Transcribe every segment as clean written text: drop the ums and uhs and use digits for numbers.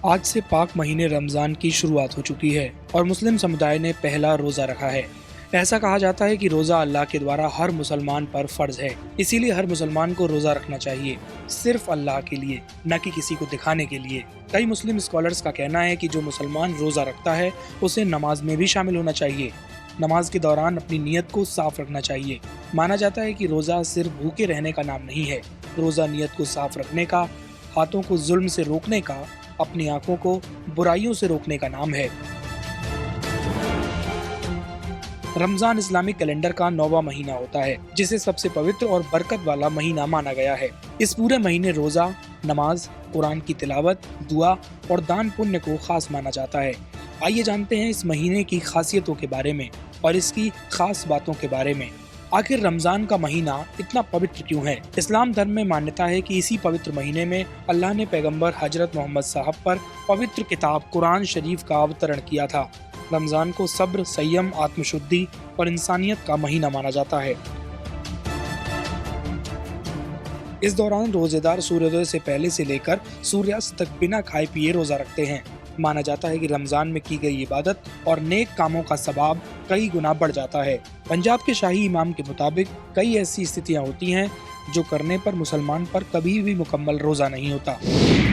आज से पाक महीने रमजान की शुरुआत हो चुकी है और मुस्लिम समुदाय ने पहला रोजा रखा है। ऐसा कहा जाता है कि रोजा अल्लाह के द्वारा हर मुसलमान पर फर्ज है, इसीलिए हर मुसलमान को रोजा रखना चाहिए, सिर्फ अल्लाह के लिए, न कि किसी को दिखाने के लिए। कई मुस्लिम स्कॉलर्स का कहना है कि जो मुसलमान रोजा रखता है उसे नमाज में भी शामिल होना चाहिए। नमाज के दौरान अपनी नीयत को साफ रखना चाहिए। माना जाता है कि रोजा सिर्फ भूखे रहने का नाम नहीं है, रोजा नीयत को साफ रखने का, हाथों को जुल्म से रोकने का, अपनी आंखों को बुराइयों से रोकने का नाम है। रमजान इस्लामिक कैलेंडर का 9वां महीना होता है, जिसे सबसे पवित्र और बरकत वाला महीना माना गया है। इस पूरे महीने रोजा, नमाज, कुरान की तिलावत, दुआ और दान पुण्य को खास माना जाता है। आइए जानते हैं इस महीने की खासियतों के बारे में और इसकी खास बातों के बारे में। आखिर रमजान का महीना इतना पवित्र क्यों है? इस्लाम धर्म में मान्यता है कि इसी पवित्र महीने में अल्लाह ने पैगंबर हजरत मोहम्मद साहब पर पवित्र किताब कुरान शरीफ का अवतरण किया था। रमजान को सब्र, संयम, आत्मशुद्धि और इंसानियत का महीना माना जाता है। इस दौरान रोजेदार सूर्योदय से पहले से लेकर सूर्यास्त तक बिना खाए पिए रोजा रखते हैं। माना जाता है कि रमजान में की गई इबादत और नेक कामों का सवाब कई गुना बढ़ जाता है। पंजाब के शाही इमाम के मुताबिक कई ऐसी स्थितियां होती हैं जो करने पर मुसलमान पर कभी भी मुकम्मल रोजा नहीं होता।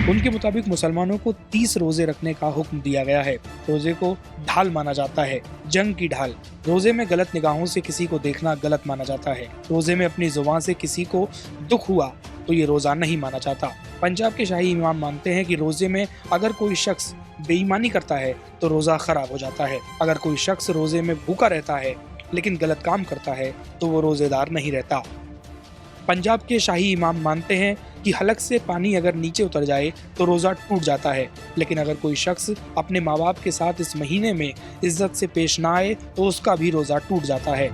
उनके मुताबिक मुसलमानों को 30 रोजे रखने का हुक्म दिया गया है। रोजे को ढाल माना जाता है, जंग की ढाल। रोजे में गलत निगाहों से किसी को देखना गलत माना जाता है। रोजे में अपनी जुबान से किसी को दुख हुआ तो ये रोजा नहीं माना जाता। पंजाब के शाही इमाम मानते हैं कि रोजे में अगर कोई शख्स बेईमानी करता है तो रोजा खराब हो जाता है। अगर कोई शख्स रोजे में भूखा रहता है लेकिन गलत काम करता है तो वो रोजेदार नहीं रहता। पंजाब के शाही इमाम मानते हैं कि हलक से पानी अगर नीचे उतर जाए तो रोजा टूट जाता है, लेकिन अगर कोई शख्स अपने माँ बाप के साथ इस महीने में इज्जत से पेश ना आए तो उसका भी रोजा टूट जाता है।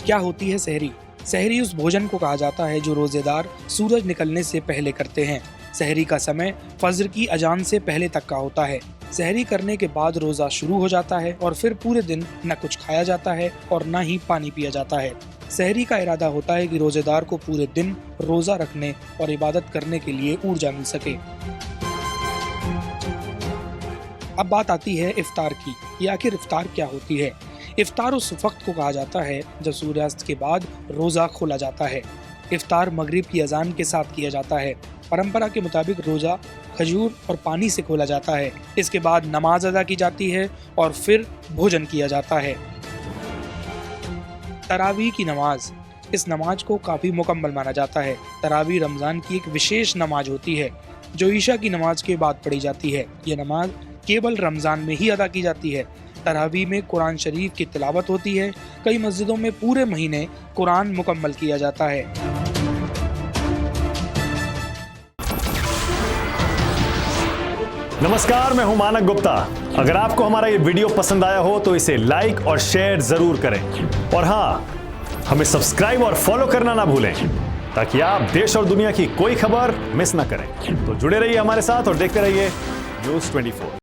क्या होती है सहरी? सहरी उस भोजन को कहा जाता है जो रोजेदार सूरज निकलने से पहले करते हैं। सहरी का समय फजर की अजान से पहले तक का होता है। सहरी करने के बाद रोजा शुरू हो जाता है और फिर पूरे दिन न कुछ खाया जाता है और न ही पानी पिया जाता है। सहरी का इरादा होता है कि रोजेदार को पूरे दिन रोजा रखने और इबादत करने के लिए ऊर्जा मिल सके। अब बात आती है इफ्तार की। ये आखिर इफ्तार क्या होती है? इफ्तार उस वक्त को कहा जाता है जब सूर्यास्त के बाद रोजा खोला जाता है। इफ्तार मगरिब की अजान के साथ किया जाता है। परंपरा के मुताबिक रोजा खजूर और पानी से खोला जाता है। इसके बाद नमाज अदा की जाती है और फिर भोजन किया जाता है। तरावीह की नमाज, इस नमाज को काफी मुकम्मल माना जाता है। तरावीह रमजान की एक विशेष नमाज होती है जो ईशा की नमाज के बाद पढ़ी जाती है। ये नमाज केवल रमजान में ही अदा की जाती है। तरावीह में कुरान शरीफ की तिलावत होती है। कई मस्जिदों में पूरे महीने कुरान मुकम्मल किया जाता है। नमस्कार, मैं हूं मानक गुप्ता। अगर आपको हमारा ये वीडियो पसंद आया हो तो इसे लाइक और शेयर जरूर करें और हाँ, हमें सब्सक्राइब और फॉलो करना ना भूलें ताकि आप देश और दुनिया की कोई खबर मिस ना करें। तो जुड़े रहिए हमारे साथ और देखते रहिए न्यूज़ 24।